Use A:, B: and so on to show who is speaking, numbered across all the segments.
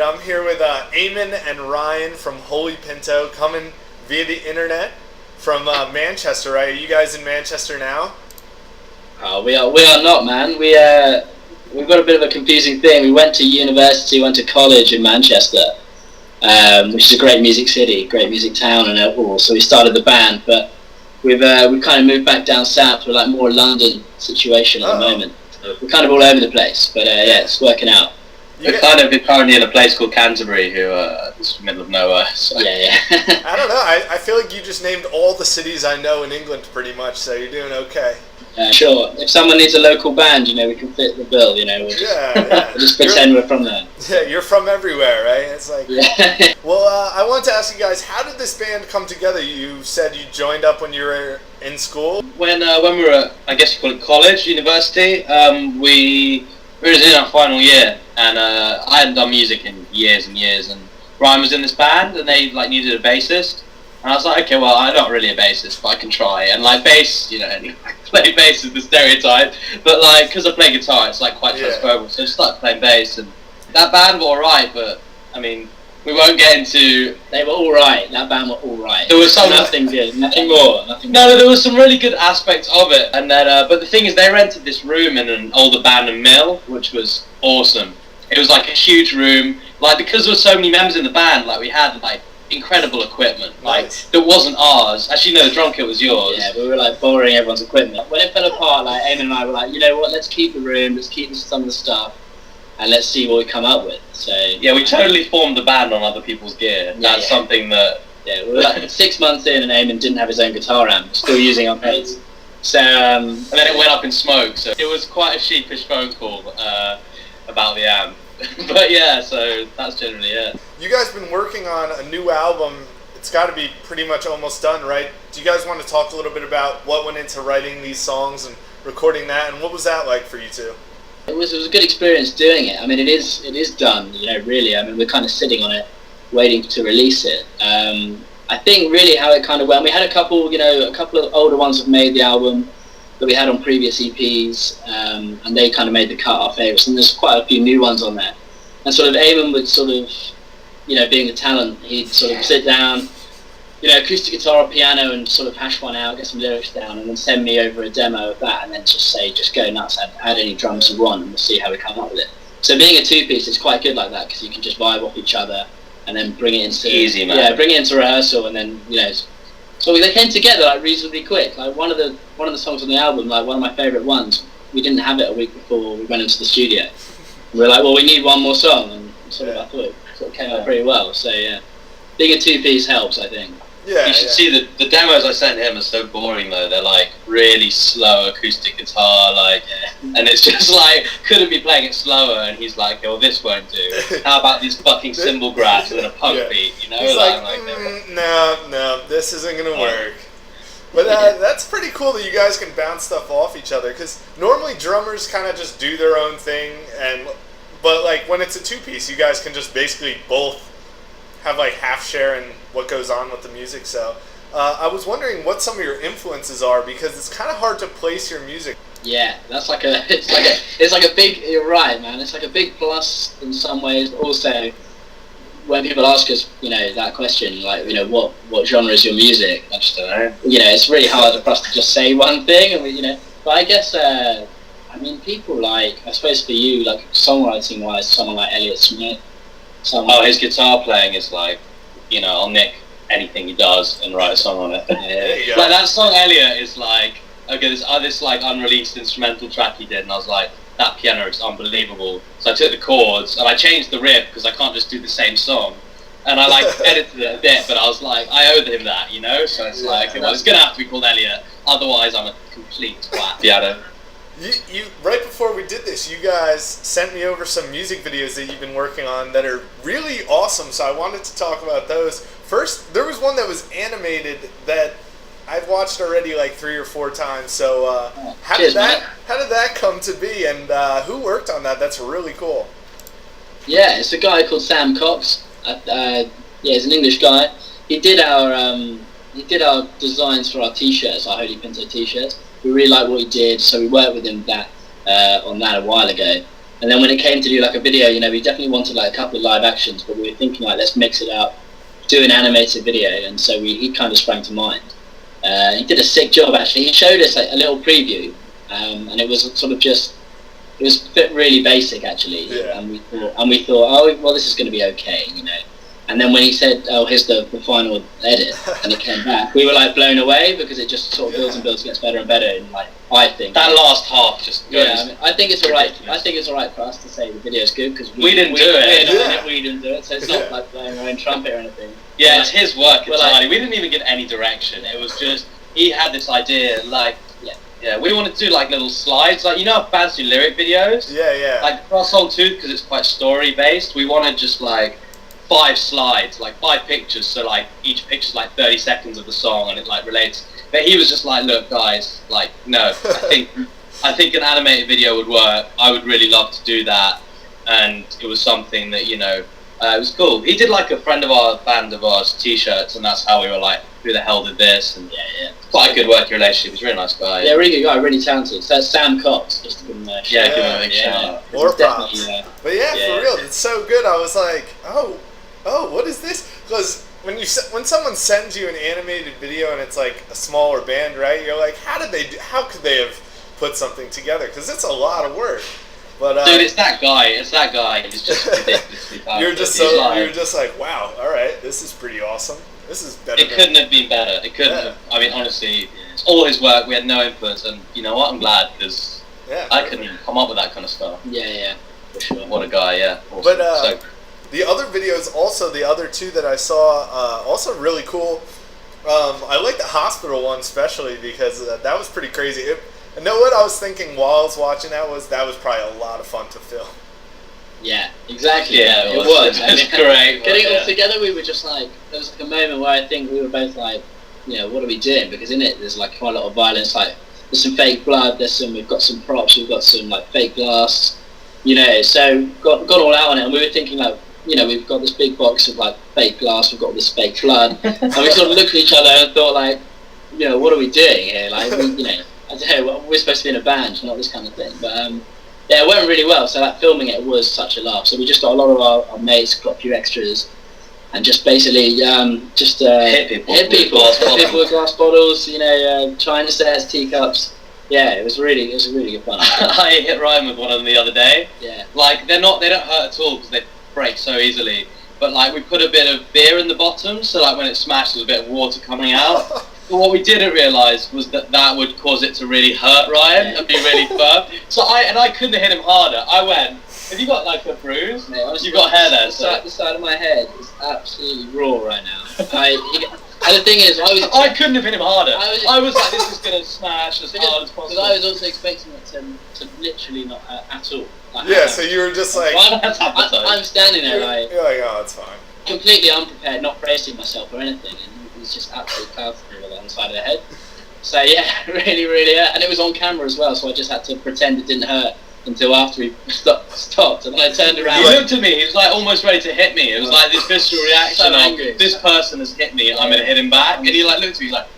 A: I'm here with Eamon and Ryan from Holy Pinto, coming via the internet from Manchester, right? Are you guys in Manchester now?
B: We are not, man. We've got a bit of a confusing thing. We went to university, went to college in Manchester, which is a great music city, great music town, and all. So we started the band, but we've kind of moved back down south. We're like more London situation at the moment. So we're kind of all over the place, but yeah, it's working out.
C: We're currently in a place called Canterbury, it's the middle of nowhere. So.
B: Yeah.
A: I don't know. I feel like you just named all the cities I know in England pretty much, so you're doing okay.
B: Sure. If someone needs a local band, we can fit the bill. We'll just pretend we're from there.
A: Yeah, you're from everywhere, right? It's like.
B: Yeah.
A: Well, I wanted to ask you guys, how did this band come together? You said you joined up when you were in school.
C: When we were at, I guess you call it college, university, we were in our final year, and I hadn't done music in years and years, and Ryan was in this band, and they needed a bassist. And I was like, okay, well, I'm not really a bassist, but I can try. And bass, play bass is the stereotype, but because I play guitar, it's quite transferable. So I just started playing bass, and that band were alright, but I mean, we won't get into.
B: They were alright. That band were alright.
C: There was some
B: nothing good, nothing more.
C: No, there was some really good aspects of it, and then but the thing is, they rented this room in an old abandoned mill, which was awesome. It was a huge room, because there were so many members in the band, we had incredible equipment, that wasn't ours. Actually, no, the drum kit was yours.
B: Yeah, we were borrowing everyone's equipment. When it fell apart, Eamon and I were like, you know what? Let's keep the room. Let's keep some of the stuff, and let's see what we come up with. So
C: yeah, we totally formed the band on other people's gear. That's something that
B: we were 6 months in, and Eamon didn't have his own guitar amp, still using our bass. So
C: and then it went up in smoke. So it was quite a sheepish phone call about the amp. But yeah, so that's generally it.
A: You guys been working on a new album. It's got to be pretty much almost done, right? Do you guys want to talk a little bit about what went into writing these songs and recording that, and what was that like for you two?
B: It was a good experience doing it. I mean, it is done, really. I mean, we're kind of sitting on it, waiting to release it. I think really how it kind of went. We had a couple of older ones have made the album that we had on previous EPs, and they kind of made the cut, our favourites, and there's quite a few new ones on there. And sort of Eamon would being a talent, he'd sort of sit down, acoustic guitar or piano and sort of hash one out, get some lyrics down, and then send me over a demo of that, and then just go nuts, add any drums you want, and we'll see how we come up with it. So being a two-piece is quite good like that, because you can just vibe off each other, and then bring it into
C: easy, man.
B: Yeah, bring it into rehearsal, and then so they came together reasonably quick. One of the songs on the album, one of my favourite ones, we didn't have it a week before we went into the studio. We were well, we need one more song, and I thought it sort of came out pretty well. So yeah, being a two-piece helps, I think.
A: Yeah,
C: you should see the demos I sent him are so boring though. They're really slow acoustic guitar, and it's just couldn't be playing it slower. And he's like, "Oh, this won't do. How about these fucking cymbal grabs and a punk beat?"
A: He's no, this isn't gonna work. But that's pretty cool that you guys can bounce stuff off each other. Because normally drummers kind of just do their own thing, but when it's a two-piece, you guys can just basically both have half share in what goes on with the music. So I was wondering what some of your influences are, because it's kind of hard to place your music.
B: Yeah, that's it's like a big. You're right, man. It's like a big plus in some ways. Also, when people ask us, that question, what genre is your music? I just don't know. It's really hard for us to just say one thing, and But I guess people I suppose for you, songwriting wise, someone like Elliott Smith.
C: His guitar playing is I'll nick anything he does and write a song on it.
A: Yeah.
C: That song Elliott is okay, this unreleased instrumental track he did, and I was like, that piano is unbelievable. So I took the chords and I changed the riff, because I can't just do the same song. And I edited it a bit, but I was I owed him that, So it's it's gonna have to be called Elliott, otherwise I'm a complete twat. Piano.
A: You right before we did this, you guys sent me over some music videos that you've been working on that are really awesome, so I wanted to talk about those. First, there was one that was animated that I've watched already 3 or 4 times, so how did that come to be, and who worked on that? That's really cool.
B: Yeah, it's a guy called Sam Cox. He's an English guy. He did our designs for our t-shirts, our Holy Pinto t-shirts. We really liked what he did, so we worked with him on that a while ago. And then when it came to do like a video, we definitely wanted like a couple of live actions, but we were thinking like, let's mix it up, do an animated video. And so he kind of sprang to mind. He did a sick job actually. He showed us like a little preview, and it was sort of just, it was really basic actually.
A: Yeah.
B: And we thought, oh well, this is going to be okay, And then when he said, oh, here's the final edit, and it came back, we were like blown away, because it just sort of builds and builds, gets better and better. And like, I think
C: that last half just goes.
B: Yeah, I think it's alright. I think it's alright for us to say the video's good, because
C: we didn't do it.
B: We didn't do it, so it's not like blowing our own trumpet or anything.
C: Yeah, it's his work
B: We're
C: entirely. We didn't even get any direction. It was just, he had this idea, like, yeah, we wanted to do like little slides, like, how bands do lyric videos?
A: Yeah.
C: Like for our song 2, because it's quite story based, we wanted just like 5 slides, like 5 pictures, so like each picture's like 30 seconds of the song, and it like relates. But he was just like, look guys, like, no, I think an animated video would work. I would really love to do that. And it was something that, it was cool. He did like a friend of our band of ours t-shirts, and that's how we were like, who the hell did this? And
B: yeah.
C: Quite a good working relationship. He's a really nice guy.
B: Yeah, really good guy, really talented. So that's Sam Cox, just to give him a shout out.
C: Give him a big shout out.
A: More props. But yeah,
B: Yeah.
A: for real, it's so good. I was like, oh, what is this? Because when someone sends you an animated video and it's like a smaller band, right? You're like, how could they have put something together? Because it's a lot of work. But
C: dude, it's that guy. He's just ridiculously talented.
A: You're just like, wow, all right, this is pretty awesome. This is better.
C: It couldn't have been better. It couldn't have. I mean, honestly, it's all his work. We had no influence, and you know what? I'm glad, because I couldn't even come up with that kind of stuff.
B: Yeah, for sure.
C: What a guy, yeah. Awesome.
A: But the other videos, also the other 2 that I saw, also really cool. I like the hospital one especially, because that was pretty crazy. I know what I was thinking while I was watching that was probably a lot of fun to film.
B: Yeah, exactly.
C: Yeah,
B: it was.
C: It's great.
B: Getting it all together, we were just like, there was like a moment where I think we were both like, what are we doing? Because in it, there's like quite a lot of violence. Like, there's some fake blood. We've got some props. We've got some like fake glass. So got all out on it, and we were thinking like, we've got this big box of like fake glass. We've got this fake blood, and we sort of looked at each other and thought like, what are we doing here? Like, I don't know, we're supposed to be in a band, not this kind of thing. But yeah, it went really well. So like, filming it was such a laugh. So we just got a lot of our mates, got a few extras, and just basically hit people with glass bottles, China sets, teacups. Yeah, it was really good fun.
C: I hit Ryan with one of them the other day.
B: Yeah.
C: Like, they don't hurt at all, because they break so easily. But like, we put a bit of beer in the bottom, so like when it smashed, there was a bit of water coming out. But what we didn't realise was that would cause it to really hurt Ryan and be really firm. So I couldn't have hit him harder. I went, have you got like a bruise?
B: Mate, honestly,
C: you've got hair there. So.
B: The side of my head is absolutely raw right now. And the thing is,
C: I couldn't have hit him harder. I was like, this is going to smash as hard as possible.
B: Because I was also expecting it to literally not hurt at all. Like,
A: yeah, so you were just like...
B: I'm standing there like...
A: You're like, oh, it's fine.
B: Completely unprepared, not bracing myself or anything, and it was just absolutely powerful on the side of the head. So yeah, really, really hurt. And it was on camera as well, so I just had to pretend it didn't hurt until after we stopped, and then I turned around.
C: He looked at me, he was like almost ready to hit me. It was like this visceral reaction of, this person has hit me, I'm going to hit him back. And he like looked at me, he's like,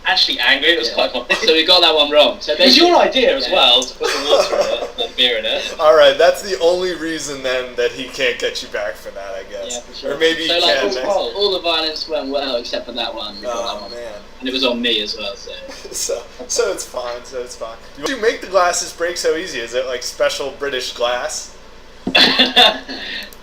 C: actually angry. It was quite funny.
B: So we got that one wrong. So
C: it was your idea as well, to put the water in it, the beer in it.
A: Alright, that's the only reason then that he can't get you back for that, I guess.
B: Yeah, for sure.
A: Or maybe he can.
B: All the violence went well except for that one.
A: Oh, man.
B: And it was on me as well, so...
A: so it's fine, You make the glasses break so easy? Is it like special British glass?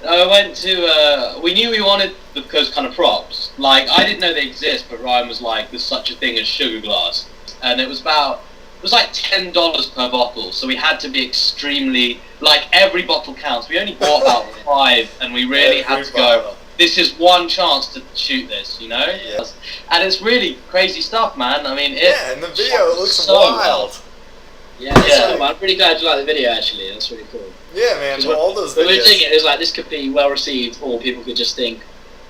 C: I went to, we knew we wanted those kind of props. Like, I didn't know they exist, but Ryan was like, there's such a thing as sugar glass. And it was like $10 per bottle, so we had to be extremely, like, every bottle counts. We only bought about 5, and we really had to go, this is one chance to shoot this,
A: Yeah.
C: And it's really crazy stuff, man. I mean,
A: in the video it looks so wild.
B: Yeah, I'm really glad you like the video, actually. That's really cool.
A: Yeah, man, all those videos.
B: We were thinking, it was like, this could be well received, or people could just think,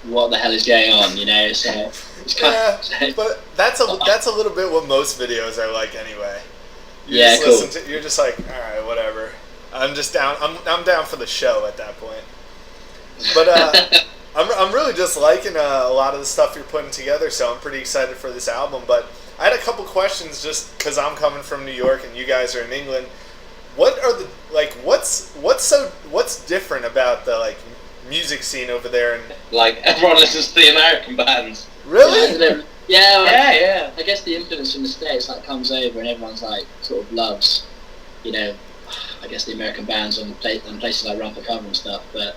B: what the hell is going on, So it's kind of,
A: but that's a little bit what most videos are like anyway. You're just like, all right, whatever. I'm just down. I'm down for the show at that point. But I'm really just liking a lot of the stuff you're putting together, so I'm pretty excited for this album. But I had a couple questions just because I'm coming from New York and you guys are in England. what are the like? What's different about the like music scene over there? And
C: Like everyone listens to the American bands.
A: really,
B: Yeah, like,
C: Yeah.
B: I guess the influence from the States like comes over and everyone's like sort of loves, you know, I guess the American bands on places like Run for Cover and stuff. But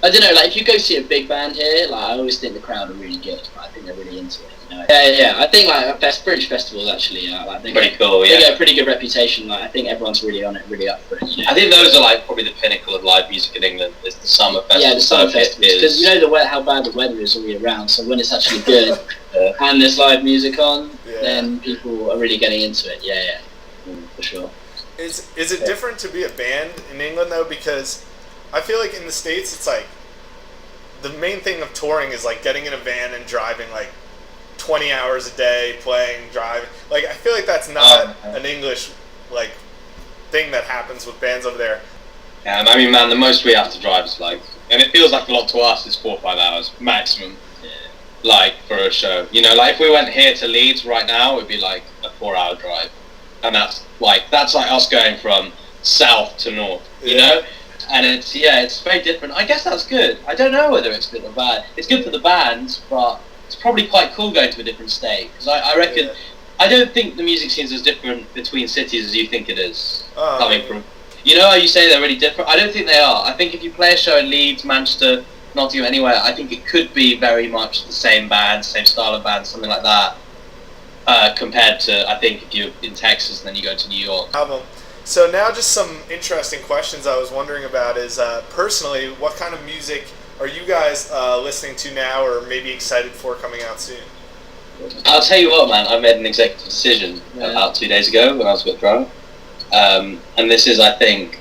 B: I don't know, like if you go see a big band here, like I always think the crowd are really good. Like, I think they're really into it. You know? Yeah. I think like British festivals actually, like they
C: Pretty cool,
B: They
C: yeah.
B: get a pretty good reputation. Like I think everyone's really on it, really up for it. You know?
C: I think those are like probably the pinnacle of live music in England. Is the summer festival.
B: Yeah, the summer
C: circuit
B: festivals, because you know how bad the weather is all year round. So when it's actually good and there's live music on, then people are really getting into it. Yeah, for sure.
A: is it different to be a band in England though? Because I feel like in the States it's like the main thing of touring is like getting in a van and driving like 20 hours a day, playing, driving. Like I feel like that's not an English like thing that happens with bands over there.
C: Yeah, I mean, man, the most we have to drive is like, and it feels like a lot to us. It's 4 or 5 hours maximum.
B: Yeah.
C: Like for a show, you know, like if we went here to Leeds right now, it'd be like a 4-hour drive, and that's like us going from south to north, you know. And it's very different. I guess that's good. I don't know whether it's good or bad. It's good for the bands, but it's probably quite cool going to a different state. Because I reckon, I don't think the music scene's as different between cities as you think it is. Coming from, you know how you say they're really different? I don't think they are. I think if you play a show in Leeds, Manchester, Nottingham, anywhere, I think it could be very much the same band, same style of band, something like that. Compared to, I think, if you're in Texas and then you go to New York.
A: Album. So now just some interesting questions I was wondering about is personally, what kind of music are you guys listening to now or maybe excited for coming out soon?
C: I'll tell you what, man, I made an executive decision about 2 days ago when I was a bit drunk. And this is, I think,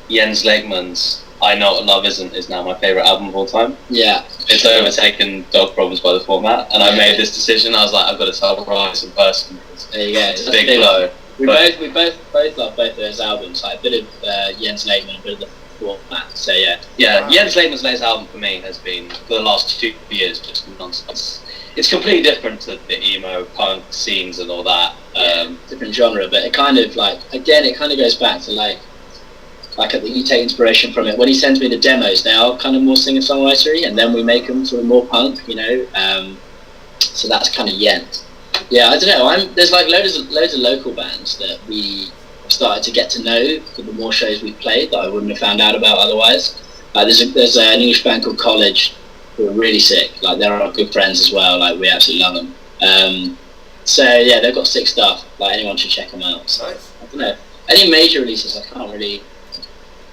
C: Jens Legman's I Know What Love Isn't is now my favourite album of all time.
B: Yeah.
C: It's overtaken Dog Problems by the Format, and I made this decision. I was like, I've got to tell Rise in person.
B: There you go.
C: It's a big blow.
B: We both love both of those albums. Like a bit of Jens Legman, a bit of the Format. So yeah.
C: Yeah, Jens Legman's latest album for me has been, for the last 2 years, just nonsense. It's completely different to the emo punk scenes and all that.
B: Different genre, but it kind of like, again, it kind of goes back to like I think you take inspiration from it. When he sends me the demos, they are kind of more singer-songwritery, and then we make them sort of more punk, you know. So that's kind of Jens. Yeah, I don't know. There's like loads of local bands that we started to get to know for the more shows we've played that I wouldn't have found out about otherwise. There's an English band called College who are really sick. Like they're our good friends as well. Like we absolutely love them. So yeah, they've got sick stuff. Like anyone should check them out. So,
A: Nice.
B: I don't know. Any major releases, I can't really.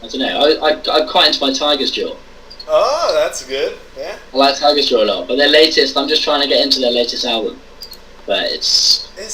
B: I don't know. I'm quite into my Tiger's Jaw.
A: Oh, that's good. Yeah.
B: I like Tiger's Jaw a lot, but their latest, I'm just trying to get into their latest album. But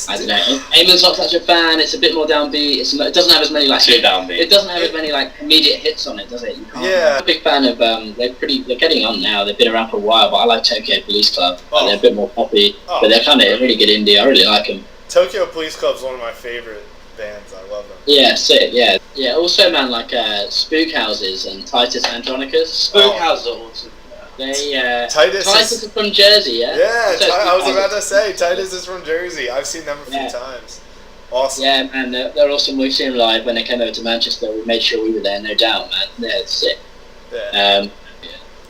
B: I don't know. Eamon's not such a fan. It's a bit more downbeat. It doesn't have as many like.
C: Too downbeat.
B: It doesn't have as many like immediate hits on it, does it?
A: Yeah.
B: I'm a big fan of. They're getting on now. They've been around for a while, but I like Tokyo Police Club. Like, they're a bit more poppy, but they're kind of really good indie. I really like them.
A: Tokyo Police Club's one of my favorite bands. I love them.
B: Yeah, sick. Yeah. Also, man, like Spook Houses and Titus Andronicus.
C: Spook Houses are awesome.
A: Titus
B: is from Jersey, yeah?
A: Yeah, I was about to say, Titus is from Jersey. I've seen them a few times. Awesome.
B: Yeah, man, they're awesome. We've seen them live when they came over to Manchester. We made sure we were there, no doubt, man. Yeah, it's sick.
A: Yeah.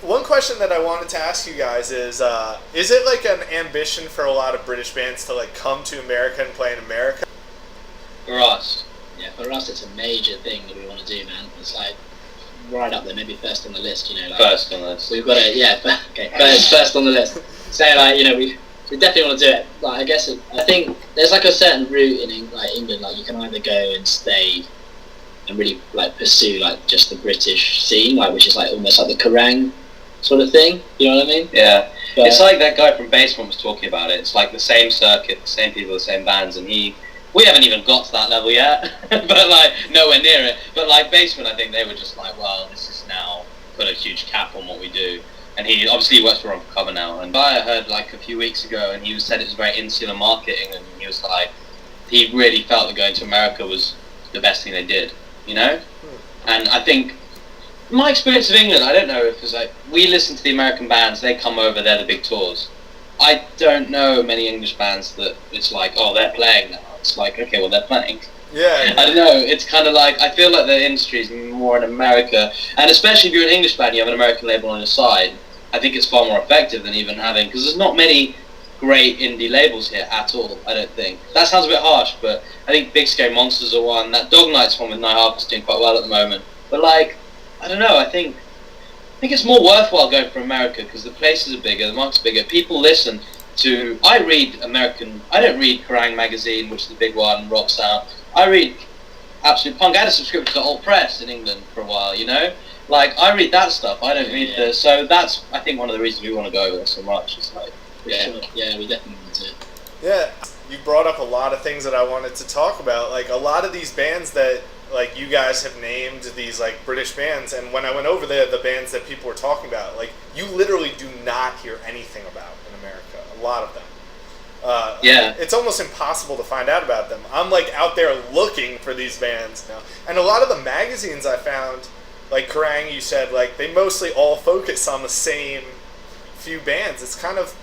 A: One question that I wanted to ask you guys is it like an ambition for a lot of British bands to like come to America and play in America?
C: For us.
B: Yeah, for us it's a major thing that we want to do, man. It's like right up there, maybe first on the list, you know. Like,
C: first on the list.
B: We've got to, first on the list. So like, you know, we definitely want to do it. Like, I think there's like a certain route in England. Like, you can either go and stay and really like pursue like just the British scene, like which is like almost like the Kerrang sort of thing. You know what I mean?
C: Yeah.
B: But,
C: it's like that guy from Basement was talking about it. It's like the same circuit, the same people, the same bands, and we haven't even got to that level yet, but like nowhere near it. But like Basement, I think they were just like, well, this is now put a huge cap on what we do. And he obviously works for Run for Cover now. And I heard like a few weeks ago, and he said it was very insular marketing, and he was like, he really felt that going to America was the best thing they did, you know. And I think my experience of England, I don't know if it's like we listen to the American bands, they come over, they're the big tours. I don't know many English bands that it's like, oh, they're playing now. It's like, okay, well, they're playing.
A: Yeah.
C: I don't know. It's kind of like I feel like the industry is more in America, and especially if you're an English band, you have an American label on your side. I think it's far more effective than even having, because there's not many great indie labels here at all. I don't think that sounds a bit harsh, but I think Big Scary Monsters are one. That Dog Night's one with Night Harper's doing quite well at the moment. But like, I don't know. I think it's more worthwhile going for America because the places are bigger, the market's bigger. People listen to. I read American. I don't read Kerrang! Magazine, which is the big one, Rock Sound. I read Absolute Punk. I had a subscription to Alt Press in England for a while, you know? Like, I read that stuff. I don't read the... So that's, I think, one of the reasons we want to go over there so much. It's like,
B: Sure. Yeah, we definitely want to.
A: Yeah, you brought up a lot of things that I wanted to talk about. Like, a lot of these bands that, like, you guys have named, these, like, British bands, and when I went over there, the bands that people were talking about, like, you literally do not hear anything about in America. A lot of them.
C: yeah.
A: It's almost impossible to find out about them. I'm, like, out there looking for these bands now. And a lot of the magazines I found, like Kerrang! You said, like, they mostly all focus on the same few bands. It's kind of...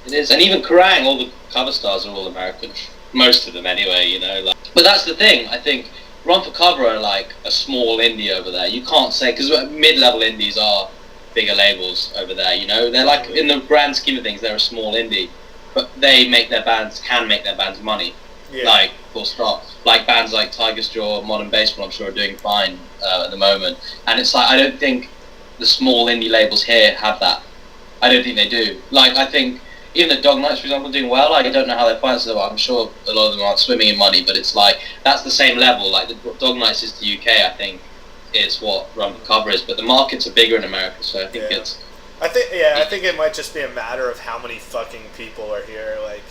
C: It is, and even Kerrang! All the cover stars are all American. Most of them, anyway, you know. Like, but that's the thing. I think Run for Cover are like a small indie over there. You can't say because mid-level indies are bigger labels over there. You know, they're like in the grand scheme of things, they're a small indie, but they can make their bands money.
A: Yeah.
C: Like full stop. Like bands like Tiger's Jaw, Modern Baseball, I'm sure are doing fine at the moment. And it's like I don't think the small indie labels here have that. I don't think they do. Like I think. Even the Dog Nights, for example, are doing well. Like, I don't know how their finances are. I'm sure a lot of them aren't swimming in money, but it's like that's the same level. Like the Dog Nights is the UK, I think, is what Run for Cover is. But the markets are bigger in America, so I think it's.
A: I think it might just be a matter of how many fucking people are here, like,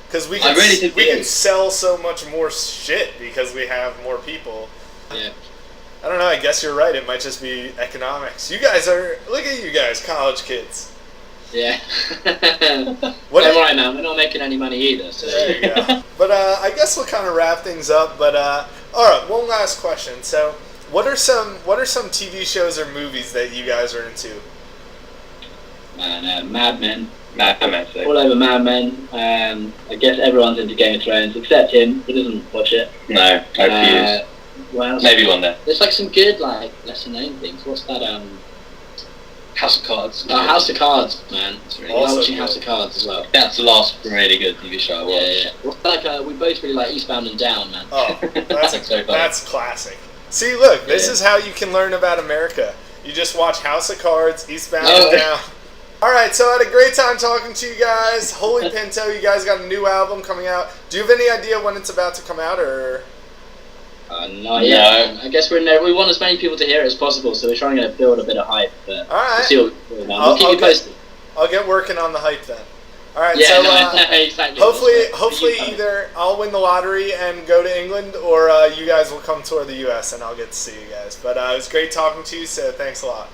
A: because we can sell so much more shit because we have more people.
B: Yeah.
A: I don't know. I guess you're right. It might just be economics. You guys look at you guys, college kids.
B: Yeah.
A: What
B: Don't worry, man. We're not making any money either. So.
A: There you go. But I guess we'll kind of wrap things up. But all right, one last question. So, what are some TV shows or movies that you guys are into?
B: Man, Mad Men.
C: Mad Men.
B: All over Mad Men. I guess everyone's into Game of Thrones except him. He doesn't watch it.
C: No, I refuse.
B: What else?
C: Maybe one day.
B: There's like some good, like lesser known things. What's that?
C: House of Cards.
B: Oh, House of Cards, man. It's really
A: Also
B: watching
A: good.
B: House of Cards as well.
C: That's the last really good TV show I watched.
B: Yeah. Well, like we both really like Eastbound and Down, man.
A: Oh, that's
C: So fun.
A: that's classic. See, look, this is how you can learn about America. You just watch House of Cards, Eastbound and Down. All right, so I had a great time talking to you guys. Holy Pinto, you guys got a new album coming out. Do you have any idea when it's about to come out, or?
B: Not yet. No. I guess we want as many people to hear it as possible, so we're trying to build a bit of hype. But
A: all right.
B: We'll see what we'll keep you posted.
A: I'll get working on the hype then. All right.
B: Yeah,
A: so
B: exactly.
A: hopefully either I'll win the lottery and go to England, or you guys will come tour the U.S. and I'll get to see you guys. But it was great talking to you. So thanks a lot.